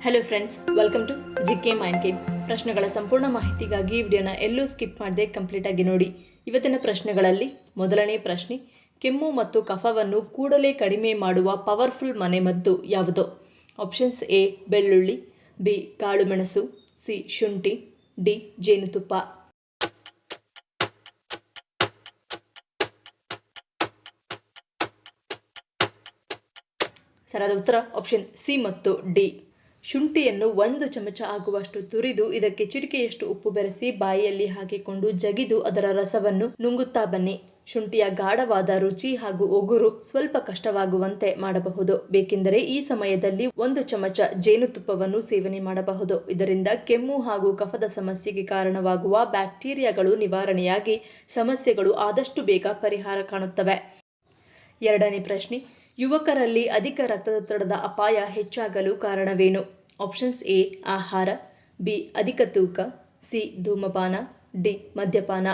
Hello friends, welcome to GK mind game. ಪ್ರಶ್ನೆಗಳ ಸಂಪೂರ್ಣ ಮಾಹಿತಿಗಾಗಿ ವಿಡಿಯೋನ ಎಲ್ಲೂ ಸ್ಕಿಪ್ ಮಾಡದೆ ಕಂಪ್ಲೀಟ್ ಆಗಿ ನೋಡಿ. ಇವತ್ತಿನ ಪ್ರಶ್ನೆಗಳಲ್ಲಿ ಮೊದಲನೇ ಪ್ರಶ್ನೆ, ಕೆಮ್ಮು ಮತ್ತು ಕಫವನ್ನು ಕೂಡಲೇ ಕಡಿಮೆ ಮಾಡುವ ಪವರ್ಫುಲ್ ಮನೆಮದ್ದು ಯಾವುದು? ಆಪ್ಷನ್ಸ್: ಎ ಬೆಳ್ಳುಳ್ಳಿ, ಬಿ ಕಾಳುಮೆಣಸು, ಸಿ ಶುಂಠಿ, ಡಿ ಜೇನುತುಪ್ಪ. ಸರಿಯಾದ ಉತ್ತರ ಆಪ್ಷನ್ ಸಿ ಮತ್ತು ಡಿ. ಶುಂಠಿಯನ್ನು 1 ಚಮಚ ಆಗುವಷ್ಟು ತುರಿದು ಇದಕ್ಕೆ ಚಿಟಿಕೆಯಷ್ಟು ಉಪ್ಪು ಬೆರೆಸಿ ಬಾಯಿಯಲ್ಲಿ ಹಾಕಿಕೊಂಡು ಜಗಿದು ಅದರ ರಸವನ್ನು ನುಂಗುತ್ತಾ ಬನ್ನಿ. ಶುಂಠಿಯ ಗಾಢವಾದ ರುಚಿ ಹಾಗೂ ಒಗುರು ಸ್ವಲ್ಪ ಕಷ್ಟವಾಗುವಂತೆ ಮಾಡಬಹುದು. ಬೇಕೆಂದರೆ ಈ ಸಮಯದಲ್ಲಿ 1 ಚಮಚ ಜೇನುತುಪ್ಪವನ್ನು ಸೇವನೆ ಮಾಡಬಹುದು. ಇದರಿಂದ ಕೆಮ್ಮು ಹಾಗೂ ಕಫದ ಸಮಸ್ಯೆಗೆ ಕಾರಣವಾಗುವ ಬ್ಯಾಕ್ಟೀರಿಯಾಗಳು ನಿವಾರಣೆಯಾಗಿ ಸಮಸ್ಯೆಗಳು ಆದಷ್ಟು ಬೇಗ ಪರಿಹಾರ ಕಾಣುತ್ತವೆ. ಎರಡನೇ ಪ್ರಶ್ನೆ, ಯುವಕರಲ್ಲಿ ಅಧಿಕ ರಕ್ತದೊತ್ತಡದ ಅಪಾಯ ಹೆಚ್ಚಾಗಲು ಕಾರಣವೇನು? ಆಪ್ಷನ್ಸ್: ಎ ಆಹಾರ, ಬಿ ಅಧಿಕ ತೂಕ, ಸಿ ಧೂಮಪಾನ, ಡಿ ಮದ್ಯಪಾನ.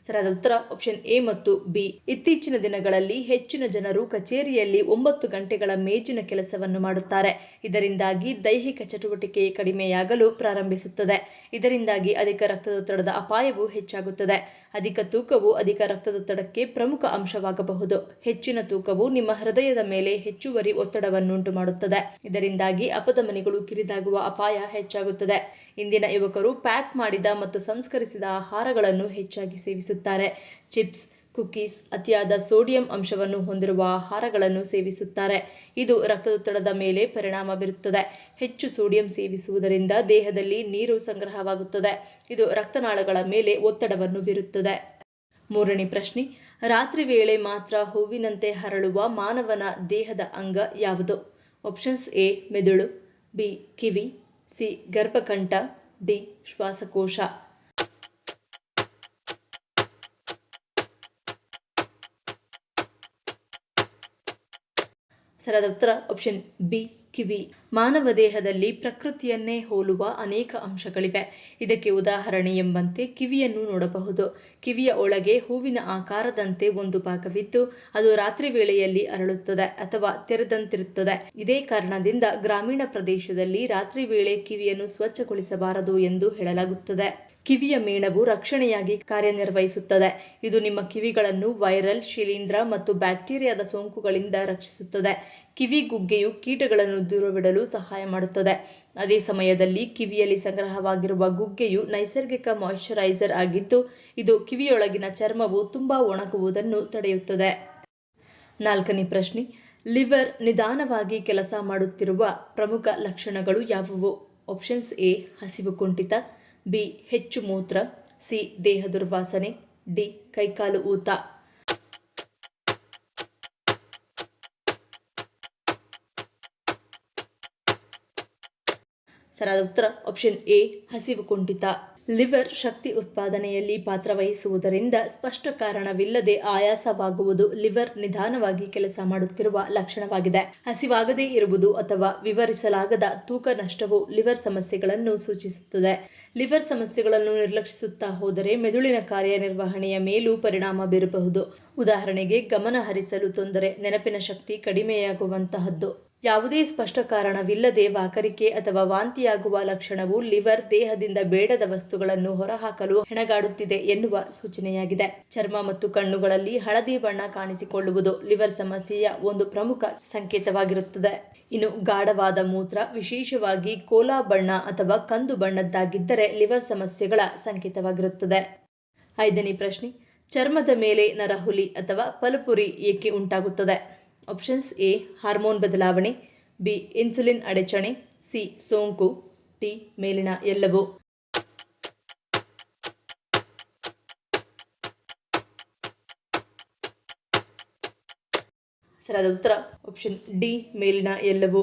ಸರಿಯಾದ ಉತ್ತರ ಆಪ್ಷನ್ ಎ ಮತ್ತು ಬಿ. ಇತ್ತೀಚಿನ ದಿನಗಳಲ್ಲಿ ಹೆಚ್ಚಿನ ಜನರು ಕಚೇರಿಯಲ್ಲಿ 9 ಗಂಟೆಗಳ ಮೇಜಿನ ಕೆಲಸವನ್ನು ಮಾಡುತ್ತಾರೆ. ಇದರಿಂದಾಗಿ ದೈಹಿಕ ಚಟುವಟಿಕೆ ಕಡಿಮೆಯಾಗಲು ಪ್ರಾರಂಭಿಸುತ್ತದೆ. ಇದರಿಂದಾಗಿ ಅಧಿಕ ರಕ್ತದೊತ್ತಡದ ಅಪಾಯವು ಹೆಚ್ಚಾಗುತ್ತದೆ. ಅಧಿಕ ತೂಕವು ಅಧಿಕ ರಕ್ತದೊತ್ತಡಕ್ಕೆ ಪ್ರಮುಖ ಅಂಶವಾಗಬಹುದು. ಹೆಚ್ಚಿನ ತೂಕವು ನಿಮ್ಮ ಹೃದಯದ ಮೇಲೆ ಹೆಚ್ಚುವರಿ ಒತ್ತಡವನ್ನುಂಟು ಮಾಡುತ್ತದೆ. ಇದರಿಂದಾಗಿ ಅಪಧಮನಿಗಳು ಕಿರಿದಾಗುವ ಅಪಾಯ ಹೆಚ್ಚಾಗುತ್ತದೆ. ಇಂದಿನ ಯುವಕರು ಪ್ಯಾಕ್ ಮಾಡಿದ ಮತ್ತು ಸಂಸ್ಕರಿಸಿದ ಆಹಾರಗಳನ್ನು ಹೆಚ್ಚಾಗಿ ಸೇವಿಸುತ್ತಾರೆ. ಚಿಪ್ಸ್, ಕುಕೀಸ್, ಅತಿಯಾದ ಸೋಡಿಯಂ ಅಂಶವನ್ನು ಹೊಂದಿರುವ ಆಹಾರಗಳನ್ನು ಸೇವಿಸುತ್ತಾರೆ. ಇದು ರಕ್ತದೊತ್ತಡದ ಮೇಲೆ ಪರಿಣಾಮ ಬೀರುತ್ತದೆ. ಹೆಚ್ಚು ಸೋಡಿಯಂ ಸೇವಿಸುವುದರಿಂದ ದೇಹದಲ್ಲಿ ನೀರು ಸಂಗ್ರಹವಾಗುತ್ತದೆ. ಇದು ರಕ್ತನಾಳಗಳ ಮೇಲೆ ಒತ್ತಡವನ್ನು ಬೀರುತ್ತದೆ. ಮೂರನೇ ಪ್ರಶ್ನೆ, ರಾತ್ರಿ ವೇಳೆ ಮಾತ್ರ ಹೂವಿನಂತೆ ಹರಳುವ ಮಾನವನ ದೇಹದ ಅಂಗ ಯಾವುದು? ಆಪ್ಷನ್ಸ್: ಎ ಮೆದುಳು, ಬಿ ಕಿವಿ, ಸಿ ಗರ್ಭಕಂಠ, ಡಿ ಶ್ವಾಸಕೋಶ. ಸರಿಯಾದ ಉತ್ತರ ಆಪ್ಷನ್ ಬಿ ಕಿವಿ. ಮಾನವ ದೇಹದಲ್ಲಿ ಪ್ರಕೃತಿಯನ್ನೇ ಹೋಲುವ ಅನೇಕ ಅಂಶಗಳಿವೆ. ಇದಕ್ಕೆ ಉದಾಹರಣೆ ಎಂಬಂತೆ ಕಿವಿಯನ್ನು ನೋಡಬಹುದು. ಕಿವಿಯ ಒಳಗೆ ಹೂವಿನ ಆಕಾರದಂತೆ ಒಂದು ಭಾಗವಿದ್ದು ಅದು ರಾತ್ರಿ ವೇಳೆಯಲ್ಲಿ ಅರಳುತ್ತದೆ ಅಥವಾ ತೆರೆದಂತಿರುತ್ತದೆ. ಇದೇ ಕಾರಣದಿಂದ ಗ್ರಾಮೀಣ ಪ್ರದೇಶದಲ್ಲಿ ರಾತ್ರಿ ವೇಳೆ ಕಿವಿಯನ್ನು ಸ್ವಚ್ಛಗೊಳಿಸಬಾರದು ಎಂದು ಹೇಳಲಾಗುತ್ತದೆ. ಕಿವಿಯ ಮೇಣವು ರಕ್ಷಣೆಯಾಗಿ ಕಾರ್ಯನಿರ್ವಹಿಸುತ್ತದೆ. ಇದು ನಿಮ್ಮ ಕಿವಿಗಳನ್ನು ವೈರಲ್, ಶಿಲೀಂಧ್ರ ಮತ್ತು ಬ್ಯಾಕ್ಟೀರಿಯಾದ ಸೋಂಕುಗಳಿಂದ ರಕ್ಷಿಸುತ್ತದೆ. ಕಿವಿಗುಗ್ಗೆಯು ಕೀಟಗಳನ್ನು ದೂರವಿಡಲು ಸಹಾಯ ಮಾಡುತ್ತದೆ. ಅದೇ ಸಮಯದಲ್ಲಿ ಕಿವಿಯಲ್ಲಿ ಸಂಗ್ರಹವಾಗಿರುವ ಗುಗ್ಗೆಯು ನೈಸರ್ಗಿಕ ಮಾಯಿಶ್ಚರೈಸರ್ ಆಗಿದ್ದು ಇದು ಕಿವಿಯೊಳಗಿನ ಚರ್ಮವು ತುಂಬಾ ಒಣಗುವುದನ್ನು ತಡೆಯುತ್ತದೆ. ನಾಲ್ಕನೇ ಪ್ರಶ್ನೆ, ಲಿವರ್ ನಿಧಾನವಾಗಿ ಕೆಲಸ ಮಾಡುತ್ತಿರುವ ಪ್ರಮುಖ ಲಕ್ಷಣಗಳು ಯಾವುವು? ಆಪ್ಷನ್ಸ್: ಎ ಹಸಿವು ಕುಂಠಿತ, ಬಿ ಹೆಚ್ಚು ಮೂತ್ರ, ಸಿ ದೇಹ ದುರ್ವಾಸನೆ, ಡಿ ಕೈಕಾಲು ಊತ. ಸರಿಯಾದ ಉತ್ತರ ಆಪ್ಷನ್ ಎ ಹಸಿವು ಕುಂಠಿತ. ಲಿವರ್ ಶಕ್ತಿ ಉತ್ಪಾದನೆಯಲ್ಲಿ ಪಾತ್ರವಹಿಸುವುದರಿಂದ ಸ್ಪಷ್ಟ ಕಾರಣವಿಲ್ಲದೆ ಆಯಾಸವಾಗುವುದು ಲಿವರ್ ನಿಧಾನವಾಗಿ ಕೆಲಸ ಮಾಡುತ್ತಿರುವ ಲಕ್ಷಣವಾಗಿದೆ. ಹಸಿವಾಗದೇ ಇರುವುದು ಅಥವಾ ವಿವರಿಸಲಾಗದ ತೂಕ ನಷ್ಟವು ಲಿವರ್ ಸಮಸ್ಯೆಗಳನ್ನು ಸೂಚಿಸುತ್ತದೆ. ಲಿವರ್ ಸಮಸ್ಯೆಗಳನ್ನು ನಿರ್ಲಕ್ಷಿಸುತ್ತಾ ಹೋದರೆ ಮೆದುಳಿನ ಕಾರ್ಯನಿರ್ವಹಣೆಯ ಮೇಲೂ ಪರಿಣಾಮ ಬೀರಬಹುದು. ಉದಾಹರಣೆಗೆ ಗಮನ ಹರಿಸಲು ತೊಂದರೆ, ನೆನಪಿನ ಶಕ್ತಿ ಕಡಿಮೆಯಾಗುವಂತಹದ್ದು. ಯಾವುದೇ ಸ್ಪಷ್ಟ ಕಾರಣವಿಲ್ಲದೆ ವಾಕರಿಕೆ ಅಥವಾ ವಾಂತಿಯಾಗುವ ಲಕ್ಷಣವು ಲಿವರ್ ದೇಹದಿಂದ ಬೇಡದ ವಸ್ತುಗಳನ್ನು ಹೊರಹಾಕಲು ಹೆಣಗಾಡುತ್ತಿದೆ ಎನ್ನುವ ಸೂಚನೆಯಾಗಿದೆ. ಚರ್ಮ ಮತ್ತು ಕಣ್ಣುಗಳಲ್ಲಿ ಹಳದಿ ಬಣ್ಣ ಕಾಣಿಸಿಕೊಳ್ಳುವುದು ಲಿವರ್ ಸಮಸ್ಯೆಯ ಒಂದು ಪ್ರಮುಖ ಸಂಕೇತವಾಗಿರುತ್ತದೆ. ಇನ್ನು ಗಾಢವಾದ ಮೂತ್ರ, ವಿಶೇಷವಾಗಿ ಕೋಲಾ ಬಣ್ಣ ಅಥವಾ ಕಂದು ಬಣ್ಣದ್ದಾಗಿದ್ದರೆ ಲಿವರ್ ಸಮಸ್ಯೆಗಳ ಸಂಕೇತವಾಗಿರುತ್ತದೆ. ಐದನೇ ಪ್ರಶ್ನೆ, ಚರ್ಮದ ಮೇಲೆ ನರಹುಲಿ ಅಥವಾ ಪಲುಪುರಿ ಏಕೆ ಉಂಟಾಗುತ್ತದೆ? ಆಪ್ಷನ್ಸ್: ಎ ಹಾರ್ಮೋನ್ ಬದಲಾವಣೆ, ಬಿ ಇನ್ಸುಲಿನ್ ಅಡಚಣೆ, ಸಿ ಸೋಂಕು, ಡಿ ಮೇಲಿನ ಎಲ್ಲವೂ. ಸರಿಯಾದ ಉತ್ತರ ಆಪ್ಷನ್ ಡಿ ಮೇಲಿನ ಎಲ್ಲವೂ.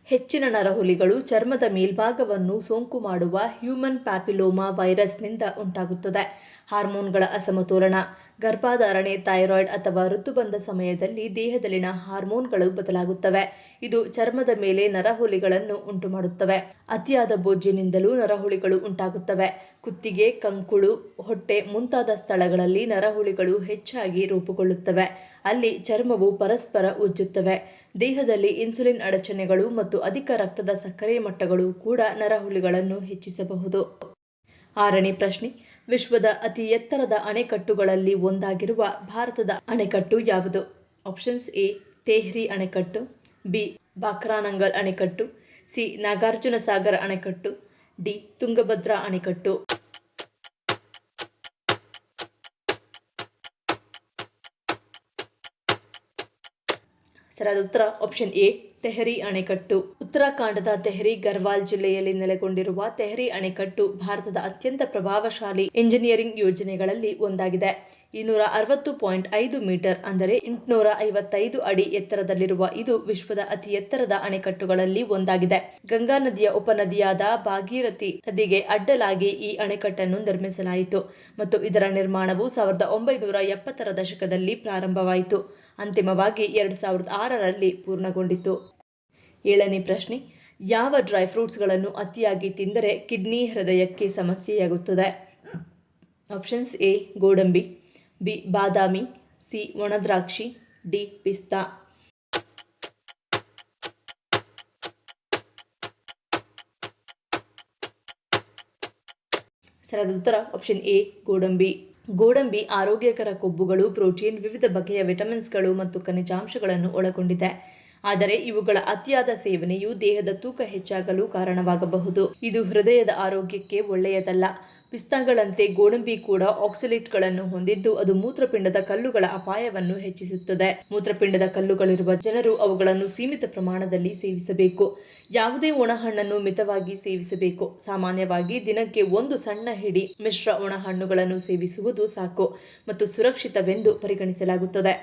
ಹೆಚ್ಚಿನ ನರಹುಲಿಗಳು ಚರ್ಮದ ಮೇಲ್ಭಾಗವನ್ನು ಸೋಂಕು ಮಾಡುವ ಹ್ಯೂಮನ್ ಪ್ಯಾಪಿಲೋಮಾ ವೈರಸ್ನಿಂದ ಉಂಟಾಗುತ್ತದೆ. ಹಾರ್ಮೋನ್ಗಳ ಅಸಮತೋಲನ, ಗರ್ಭಧಾರಣೆ, ಥೈರಾಯ್ಡ್ ಅಥವಾ ಋತುಬಂಧ ಸಮಯದಲ್ಲಿ ದೇಹದಲ್ಲಿನ ಹಾರ್ಮೋನ್ಗಳು ಬದಲಾಗುತ್ತವೆ. ಇದು ಚರ್ಮದ ಮೇಲೆ ನರಹುಲಿಗಳನ್ನು ಉಂಟುಮಾಡುತ್ತವೆ. ಅತಿಯಾದ ಬೊಜ್ಜಿನಿಂದಲೂ ನರಹುಲಿಗಳು ಉಂಟಾಗುತ್ತವೆ. ಕುತ್ತಿಗೆ, ಕಂಕುಳು, ಹೊಟ್ಟೆ ಮುಂತಾದ ಸ್ಥಳಗಳಲ್ಲಿ ನರಹುಲಿಗಳು ಹೆಚ್ಚಾಗಿ ರೂಪುಗೊಳ್ಳುತ್ತವೆ. ಅಲ್ಲಿ ಚರ್ಮವು ಪರಸ್ಪರ ಉಜ್ಜುತ್ತವೆ. ದೇಹದಲ್ಲಿ ಇನ್ಸುಲಿನ್ ಅಡಚಣೆಗಳು ಮತ್ತು ಅಧಿಕ ರಕ್ತದ ಸಕ್ಕರೆ ಮಟ್ಟಗಳು ಕೂಡ ನರಹುಲಿಗಳನ್ನು ಹೆಚ್ಚಿಸಬಹುದು. 6ನೇ ಪ್ರಶ್ನೆ, ವಿಶ್ವದ ಅತಿ ಎತ್ತರದ ಅಣೆಕಟ್ಟುಗಳಲ್ಲಿ ಒಂದಾಗಿರುವ ಭಾರತದ ಅಣೆಕಟ್ಟು ಯಾವುದು? ಆಪ್ಷನ್ಸ್ ಎ ತೆಹ್ರಿ ಅಣೆಕಟ್ಟು, ಬಿ ಬಾಕ್ರಾನಂಗಲ್ ಅಣೆಕಟ್ಟು, ಸಿ ನಾಗಾರ್ಜುನ ಸಾಗರ ಅಣೆಕಟ್ಟು, ಡಿ ತುಂಗಭದ್ರಾ ಅಣೆಕಟ್ಟು. ಸರಿಯಾದ ಉತ್ತರ ಆಪ್ಷನ್ ಎ ತೆಹರಿ ಅಣೆಕಟ್ಟು. ಉತ್ತರಾಖಂಡದ ತೆಹರಿ ಗರ್ವಾಲ್ ಜಿಲ್ಲೆಯಲ್ಲಿ ನೆಲೆಗೊಂಡಿರುವ ತೆಹರಿ ಅಣೆಕಟ್ಟು ಭಾರತದ ಅತ್ಯಂತ ಪ್ರಭಾವಶಾಲಿ ಎಂಜಿನಿಯರಿಂಗ್ ಯೋಜನೆಗಳಲ್ಲಿ ಒಂದಾಗಿದೆ. 260.5 ಮೀಟರ್ ಅಂದರೆ 855 ಅಡಿ ಎತ್ತರದಲ್ಲಿರುವ ಇದು ವಿಶ್ವದ ಅತಿ ಎತ್ತರದ ಅಣೆಕಟ್ಟುಗಳಲ್ಲಿ ಒಂದಾಗಿದೆ. ಗಂಗಾ ನದಿಯ ಉಪನದಿಯಾದ ಭಾಗೀರಥಿ ನದಿಗೆ ಅಡ್ಡಲಾಗಿ ಈ ಅಣೆಕಟ್ಟನ್ನು ನಿರ್ಮಿಸಲಾಯಿತು ಮತ್ತು ಇದರ ನಿರ್ಮಾಣವು 1970ರ ದಶಕದಲ್ಲಿ ಪ್ರಾರಂಭವಾಯಿತು. ಅಂತಿಮವಾಗಿ 2006ರಲ್ಲಿ ಪೂರ್ಣಗೊಂಡಿತು. 7ನೇ ಪ್ರಶ್ನೆ, ಯಾವ ಡ್ರೈ ಫ್ರೂಟ್ಸ್ಗಳನ್ನು ಅತಿಯಾಗಿ ತಿಂದರೆ ಕಿಡ್ನಿ, ಹೃದಯಕ್ಕೆ ಸಮಸ್ಯೆಯಾಗುತ್ತದೆ? ಆಪ್ಷನ್ಸ್ ಎ ಗೋಡಂಬಿ, ಬಿ ಬಾದಾಮಿ, ಸಿ ಒಣದ್ರಾಕ್ಷಿ, ಡಿ ಪಿಸ್ತಾ. ಸರಿಯಾದ ಉತ್ತರ ಆಪ್ಷನ್ ಎ ಗೋಡಂಬಿ. ಗೋಡಂಬಿ ಆರೋಗ್ಯಕರ ಕೊಬ್ಬುಗಳು, ಪ್ರೋಟೀನ್, ವಿವಿಧ ಬಗೆಯ ವಿಟಮಿನ್ಸ್ಗಳು ಮತ್ತು ಖನಿಜಾಂಶಗಳನ್ನು ಒಳಗೊಂಡಿದೆ. ಆದರೆ ಇವುಗಳ ಅತಿಯಾದ ಸೇವನೆಯು ದೇಹದ ತೂಕ ಹೆಚ್ಚಾಗಲು ಕಾರಣವಾಗಬಹುದು. ಇದು ಹೃದಯದ ಆರೋಗ್ಯಕ್ಕೆ ಒಳ್ಳೆಯದಲ್ಲ. ಪಿಸ್ತಾಗಳಂತೆ ಗೋಡಂಬಿ ಕೂಡ ಆಕ್ಸಲೇಟ್ಗಳನ್ನು ಹೊಂದಿದ್ದು ಅದು ಮೂತ್ರಪಿಂಡದ ಕಲ್ಲುಗಳ ಅಪಾಯವನ್ನು ಹೆಚ್ಚಿಸುತ್ತದೆ. ಮೂತ್ರಪಿಂಡದ ಕಲ್ಲುಗಳಿರುವ ಜನರು ಅವುಗಳನ್ನು ಸೀಮಿತ ಪ್ರಮಾಣದಲ್ಲಿ ಸೇವಿಸಬೇಕು. ಯಾವುದೇ ಒಣಹಣ್ಣನ್ನು ಮಿತವಾಗಿ ಸೇವಿಸಬೇಕು. ಸಾಮಾನ್ಯವಾಗಿ ದಿನಕ್ಕೆ 1 ಸಣ್ಣ ಹಿಡಿ ಮಿಶ್ರ ಒಣಹಣ್ಣುಗಳನ್ನು ಸೇವಿಸುವುದು ಸಾಕು ಮತ್ತು ಸುರಕ್ಷಿತವೆಂದು ಪರಿಗಣಿಸಲಾಗುತ್ತದೆ.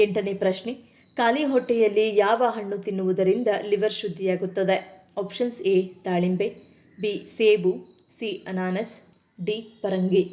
8ನೇ ಪ್ರಶ್ನೆ, ಖಾಲಿ ಹೊಟ್ಟೆಯಲ್ಲಿ ಯಾವ ಹಣ್ಣು ತಿನ್ನುವುದರಿಂದ ಲಿವರ್ ಶುದ್ಧಿಯಾಗುತ್ತದೆ? ಆಪ್ಷನ್ಸ್ ಎ ದಾಳಿಂಬೆ, ಬಿ ಸೇಬು, ಸಿ ಅನಾನಸ್, ಡಿ ಪರಂಗಿ.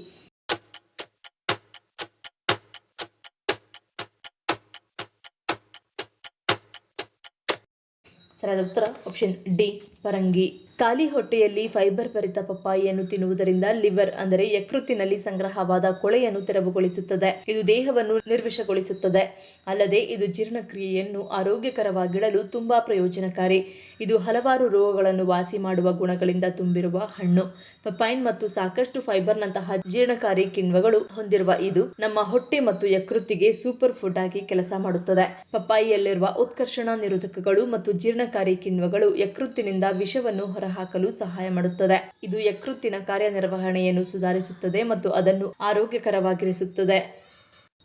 ಸರಿಯಾದ ಉತ್ತರ ಆಪ್ಷನ್ ಡಿ ಪರಂಗಿ. ಖಾಲಿ ಹೊಟ್ಟೆಯಲ್ಲಿ ಫೈಬರ್ ಭರಿತ ಪಪ್ಪಾಯಿಯನ್ನು ತಿನ್ನುವುದರಿಂದ ಲಿವರ್ ಅಂದರೆ ಯಕೃತ್ತಿನಲ್ಲಿ ಸಂಗ್ರಹವಾದ ಕೊಳೆಯನ್ನು ತೆರವುಗೊಳಿಸುತ್ತದೆ. ಇದು ದೇಹವನ್ನು ನಿರ್ವಿಷಗೊಳಿಸುತ್ತದೆ. ಅಲ್ಲದೆ ಇದು ಜೀರ್ಣಕ್ರಿಯೆಯನ್ನು ಆರೋಗ್ಯಕರವಾಗಿಡಲು ತುಂಬಾ ಪ್ರಯೋಜನಕಾರಿ. ಇದು ಹಲವಾರು ರೋಗಗಳನ್ನು ವಾಸಿ ಮಾಡುವ ಗುಣಗಳಿಂದ ತುಂಬಿರುವ ಹಣ್ಣು. ಪಪೈನ್ ಮತ್ತು ಸಾಕಷ್ಟು ಫೈಬರ್ನಂತಹ ಜೀರ್ಣಕಾರಿ ಕಿಣ್ವಗಳು ಹೊಂದಿರುವ ಇದು ನಮ್ಮ ಹೊಟ್ಟೆ ಮತ್ತು ಯಕೃತ್ತಿಗೆ ಸೂಪರ್ ಫುಡ್ ಆಗಿ ಕೆಲಸ ಮಾಡುತ್ತದೆ. ಪಪ್ಪಾಯಿಯಲ್ಲಿರುವ ಉತ್ಕರ್ಷಣ ನಿರೋಧಕಗಳು ಮತ್ತು ಜೀರ್ಣಕಾರಿ ಕಿಣ್ವಗಳು ಯಕೃತ್ತಿನಿಂದ ವಿಷವನ್ನು ಹೊರಹಾಕಲು ಸಹಾಯ ಮಾಡುತ್ತದೆ. ಇದು ಯಕೃತ್ತಿನ ಕಾರ್ಯನಿರ್ವಹಣೆಯನ್ನು ಸುಧಾರಿಸುತ್ತದೆ ಮತ್ತು ಅದನ್ನು ಆರೋಗ್ಯಕರವಾಗಿರಿಸುತ್ತದೆ.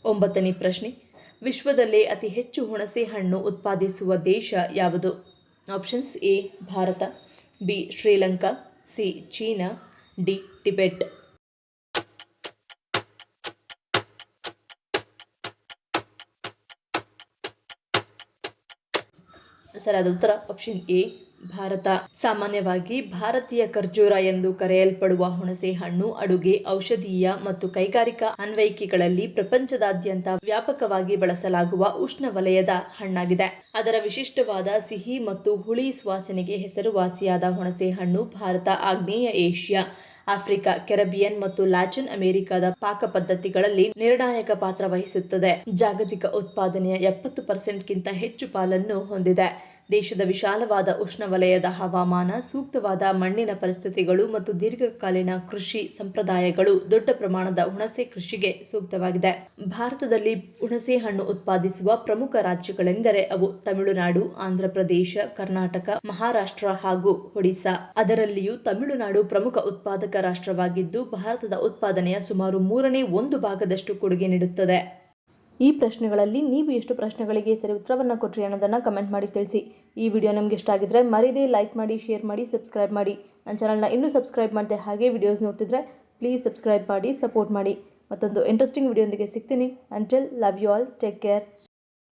9ನೇ ಪ್ರಶ್ನೆ, ವಿಶ್ವದಲ್ಲೇ ಅತಿ ಹೆಚ್ಚು ಹುಣಸೆ ಹಣ್ಣು ಉತ್ಪಾದಿಸುವ ದೇಶ ಯಾವುದು? Options A Bharat, B Sri Lanka, C China, D Tibet. ಸರಿಯಾದ ಉತ್ತರ ಆಪ್ಷನ್ ಎ ಭಾರತ. ಸಾಮಾನ್ಯವಾಗಿ ಭಾರತೀಯ ಖರ್ಜೂರ ಎಂದು ಕರೆಯಲ್ಪಡುವ ಹುಣಸೆ ಹಣ್ಣು ಅಡುಗೆ, ಔಷಧೀಯ ಮತ್ತು ಕೈಗಾರಿಕಾ ಅನ್ವಯಿಕೆಗಳಲ್ಲಿ ಪ್ರಪಂಚದಾದ್ಯಂತ ವ್ಯಾಪಕವಾಗಿ ಬಳಸಲಾಗುವ ಉಷ್ಣವಲಯದ ಹಣ್ಣಾಗಿದೆ. ಅದರ ವಿಶಿಷ್ಟವಾದ ಸಿಹಿ ಮತ್ತು ಹುಳಿ ಸುವಾಸನೆಗೆ ಹೆಸರುವಾಸಿಯಾದ ಹುಣಸೆ ಹಣ್ಣು ಭಾರತ, ಆಗ್ನೇಯ ಏಷ್ಯಾ, ಆಫ್ರಿಕಾ, ಕೆರಿಬಿಯನ್ ಮತ್ತು ಲ್ಯಾಟಿನ್ ಅಮೆರಿಕಾದ ಪಾಕ ಪದ್ಧತಿಗಳಲ್ಲಿ ನಿರ್ಣಾಯಕ ಪಾತ್ರ ವಹಿಸುತ್ತದೆ. ಜಾಗತಿಕ ಉತ್ಪಾದನೆಯ 70%ಗಿಂತ ಹೆಚ್ಚು ಪಾಲನ್ನು ಹೊಂದಿದೆ. ದೇಶದ ವಿಶಾಲವಾದ ಉಷ್ಣವಲಯದ ಹವಾಮಾನ, ಸೂಕ್ತವಾದ ಮಣ್ಣಿನ ಪರಿಸ್ಥಿತಿಗಳು ಮತ್ತು ದೀರ್ಘಕಾಲೀನ ಕೃಷಿ ಸಂಪ್ರದಾಯಗಳು ದೊಡ್ಡ ಪ್ರಮಾಣದ ಹುಣಸೆ ಕೃಷಿಗೆ ಸೂಕ್ತವಾಗಿದೆ. ಭಾರತದಲ್ಲಿ ಹುಣಸೆ ಹಣ್ಣು ಉತ್ಪಾದಿಸುವ ಪ್ರಮುಖ ರಾಜ್ಯಗಳೆಂದರೆ ಅವು ತಮಿಳುನಾಡು, ಆಂಧ್ರಪ್ರದೇಶ, ಕರ್ನಾಟಕ, ಮಹಾರಾಷ್ಟ್ರ ಹಾಗೂ ಒಡಿಶಾ. ಅದರಲ್ಲಿಯೂ ತಮಿಳುನಾಡು ಪ್ರಮುಖ ಉತ್ಪಾದಕ ರಾಷ್ಟ್ರವಾಗಿದ್ದು ಭಾರತದ ಉತ್ಪಾದನೆಯ ಸುಮಾರು 1/3 ಕೊಡುಗೆ ನೀಡುತ್ತದೆ. ಈ ಪ್ರಶ್ನೆಗಳಲ್ಲಿ ನೀವು ಎಷ್ಟು ಪ್ರಶ್ನೆಗಳಿಗೆ ಸರಿ ಉತ್ತರವನ್ನು ಕೊಟ್ಟರಿ ಅನ್ನೋದನ್ನು ಕಮೆಂಟ್ ಮಾಡಿ ತಿಳಿಸಿ. ಈ ವಿಡಿಯೋ ನಮಗೆ ಇಷ್ಟ ಆಗಿದ್ರೆ ಮರಿದೇ ಲೈಕ್ ಮಾಡಿ, ಶೇರ್ ಮಾಡಿ, ಸಬ್ಸ್ಕ್ರೈಬ್ ಮಾಡಿ. ನನ್ನ ಚಾನಲ್ನ ಇನ್ನೂ ಸಬ್ಸ್ಕ್ರೈಬ್ ಮಾಡಿದೆ ಹಾಗೆ ವಿಡಿಯೋಸ್ ನೋಡ್ತಿದ್ರೆ ಪ್ಲೀಸ್ ಸಬ್ಸ್ಕ್ರೈಬ್ ಮಾಡಿ, ಸಪೋರ್ಟ್ ಮಾಡಿ. ಮತ್ತೊಂದು ಇಂಟ್ರೆಸ್ಟಿಂಗ್ ವಿಡಿಯೋದೊಂದಿಗೆ ಸಿಗ್ತೀನಿ. Until love you all, take care.